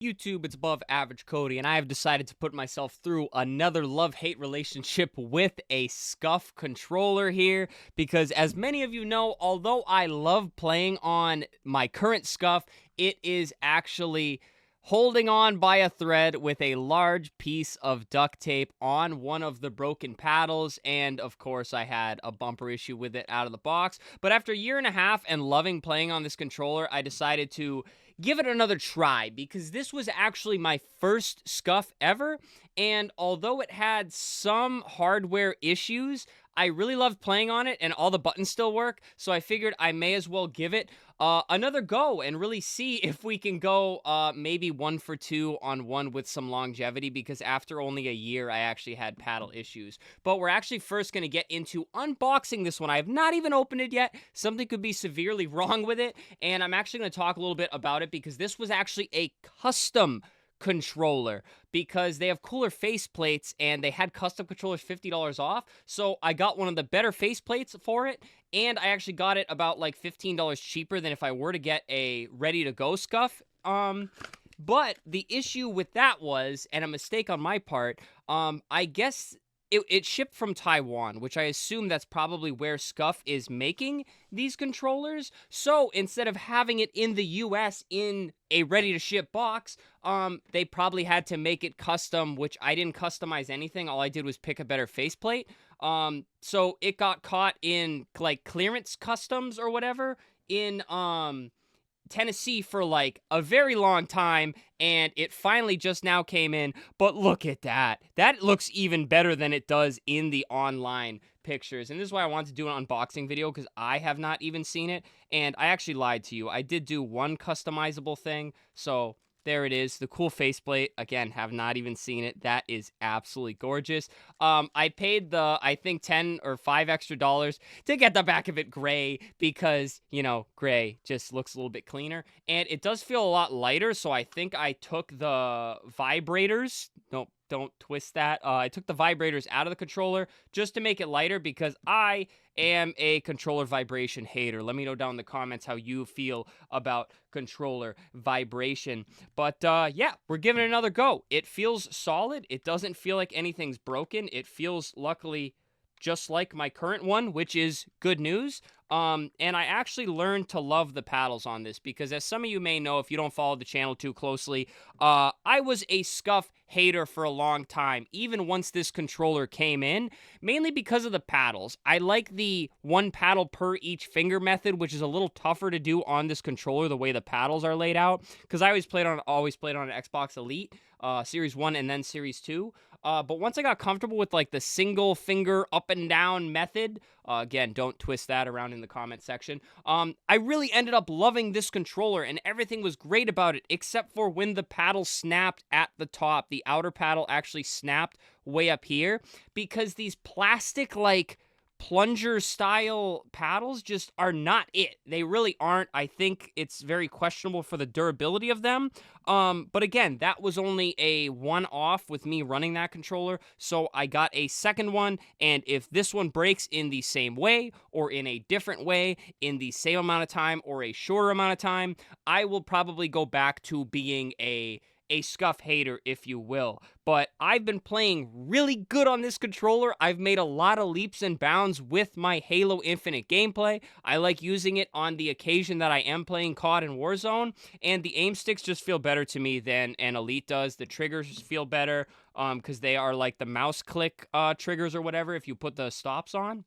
YouTube, it's above average Cody, and I have decided to put myself through another love-hate relationship with a Scuf controller here, because as many of you know, although I love playing on my current Scuf, it is actually holding on by a thread with a large piece of duct tape on one of the broken paddles, and of course I had a bumper issue with it out of the box. But after a year and a half and loving playing on this controller, I decided to give it another try, because this was actually my first Scuf ever, and although it had some hardware issues, I really loved playing on it, and all the buttons still work, so I figured I may as well give it another go and really see if we can go maybe 1 for 2 on one with some longevity, because after only a year, I actually had paddle issues. But we're actually first going to get into unboxing this one. I have not even opened it yet. Something could be severely wrong with it, and I'm actually going to talk a little bit about it, because this was actually a custom controller, because they have cooler faceplates and they had custom controllers $50 off. So I got one of the better faceplates for it, and I actually got it about like $15 cheaper than if I were to get a ready to go Scuf. But the issue with that was, and a mistake on my part, I guess it shipped from Taiwan, which I assume that's probably where Scuf is making these controllers. So instead of having it in the US in a ready-to-ship box, they probably had to make it custom, which I didn't customize anything. All I did was pick a better faceplate. So it got caught in, like, clearance customs or whatever in, Tennessee for like a very long time, and it finally just now came in. But look at that. That looks even better than it does in the online pictures. And this is why I wanted to do an unboxing video, because I have not even seen it. And I actually lied to you. I did do one customizable thing. So there it is, the cool faceplate. Again, have not even seen it. That is absolutely gorgeous. I paid the, I think, 10 or 5 extra dollars to get the back of it gray, because, you know, gray just looks a little bit cleaner. And it does feel a lot lighter, so I think I took the vibrators. Nope, don't twist that. I took the vibrators out of the controller just to make it lighter, because I am a controller vibration hater. Let me know down in the comments how you feel about controller vibration. But yeah, we're giving it another go. It feels solid. It doesn't feel like anything's broken. It feels, luckily, just like my current one, which is good news. And I actually learned to love the paddles on this, because as some of you may know, if you don't follow the channel too closely, I was a Scuf hater for a long time, even once this controller came in, mainly because of the paddles. I like the one paddle per each finger method, which is a little tougher to do on this controller, the way the paddles are laid out, because I always played on an Xbox Elite, Series 1 and then Series 2. But once I got comfortable with like the single finger up and down method, again, don't twist that around in the comment section, I really ended up loving this controller, and everything was great about it, except for when the paddle snapped at the top. The outer paddle actually snapped way up here, because these plastic, like, plunger style paddles just are not it. They really aren't. I think it's very questionable for the durability of them. But again, that was only a one-off with me running that controller, so I got a second one, and if this one breaks in the same way, or in a different way, in the same amount of time, or a shorter amount of time, I will probably go back to being a Scuf hater, if you will. But I've been playing really good on this controller. I've made a lot of leaps and bounds with my Halo Infinite gameplay. I like using it on the occasion that I am playing COD and Warzone, and the aim sticks just feel better to me than an Elite does. The triggers feel better, because they are like the mouse click triggers or whatever if you put the stops on.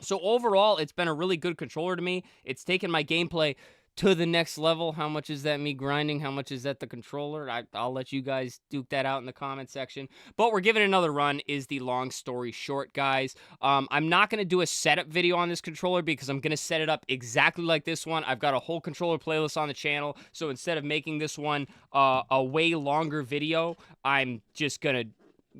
So overall, it's been a really good controller to me. It's taken my gameplay to the next level. How much is that me grinding? How much is that the controller? I'll let you guys duke that out in the comment section. But we're giving it another run, is the long story short, guys. I'm not going to do a setup video on this controller, because I'm going to set it up exactly like this one. I've got a whole controller playlist on the channel, so instead of making this one a way longer video, I'm just going to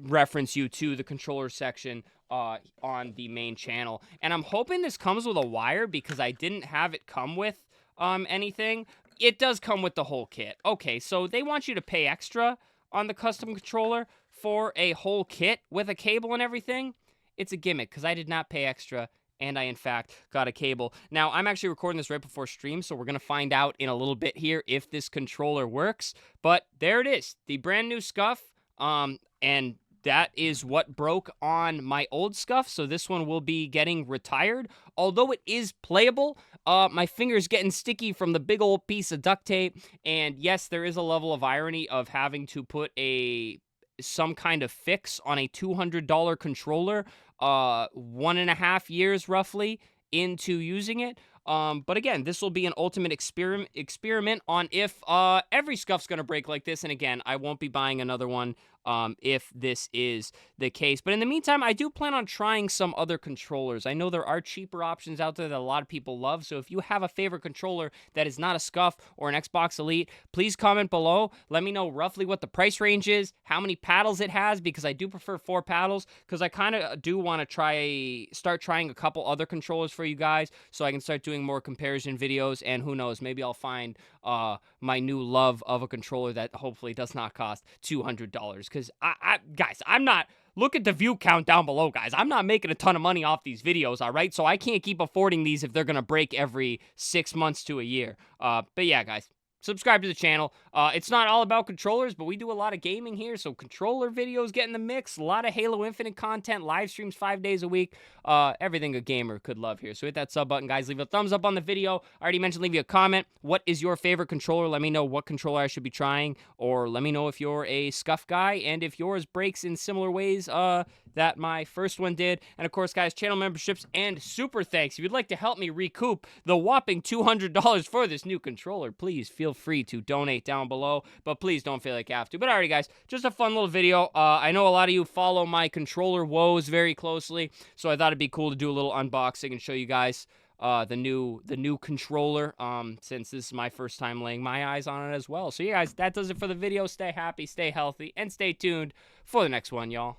reference you to the controller section on the main channel. And I'm hoping this comes with a wire, because I didn't have it come with anything. It does come with the whole kit. Okay, so they want you to pay extra on the custom controller for a whole kit with a cable and everything. It's a gimmick, because I did not pay extra, and I, in fact, got a cable. Now, I'm actually recording this right before stream, so we're going to find out in a little bit here if this controller works. But there it is, the brand new Scuf, and that is what broke on my old Scuf, so this one will be getting retired. Although it is playable, my finger's getting sticky from the big old piece of duct tape, and yes, there is a level of irony of having to put some kind of fix on a $200 controller, 1.5 years roughly into using it. But again, this will be an ultimate experiment on if every Scuf's gonna break like this. And again, I won't be buying another one if this is the case. But in the meantime, I do plan on trying some other controllers. I know there are cheaper options out there that a lot of people love. So if you have a favorite controller that is not a Scuf or an Xbox Elite, please comment below. Let me know roughly what the price range is, how many paddles it has, because I do prefer 4 paddles, because I kind of do want to start trying a couple other controllers for you guys so I can start doing more comparison videos, and who knows, maybe I'll find my new love of a controller that hopefully does not cost $200. Because guys, I'm not, look at the view count down below, guys. I'm not making a ton of money off these videos, all right? So I can't keep affording these if they're going to break every 6 months to a year. But yeah, guys, subscribe to the channel. It's not all about controllers, but we do a lot of gaming here, so controller videos get in the mix, a lot of Halo Infinite content, live streams 5 days a week, everything a gamer could love here. So hit that sub button, guys. Leave a thumbs up on the video. I already mentioned leave you a comment. What is your favorite controller? Let me know what controller I should be trying, or let me know if you're a Scuf guy, and if yours breaks in similar ways that my first one did. And of course, guys, channel memberships and super thanks. If you'd like to help me recoup the whopping $200 for this new controller, please feel free to donate down below, but please don't feel like you have to. But alrighty, guys, just a fun little video. I know a lot of you follow my controller woes very closely, so I thought it'd be cool to do a little unboxing and show you guys the new controller, since this is my first time laying my eyes on it as well. So yeah, guys, that does it for the video. Stay happy, stay healthy, and stay tuned for the next one, y'all.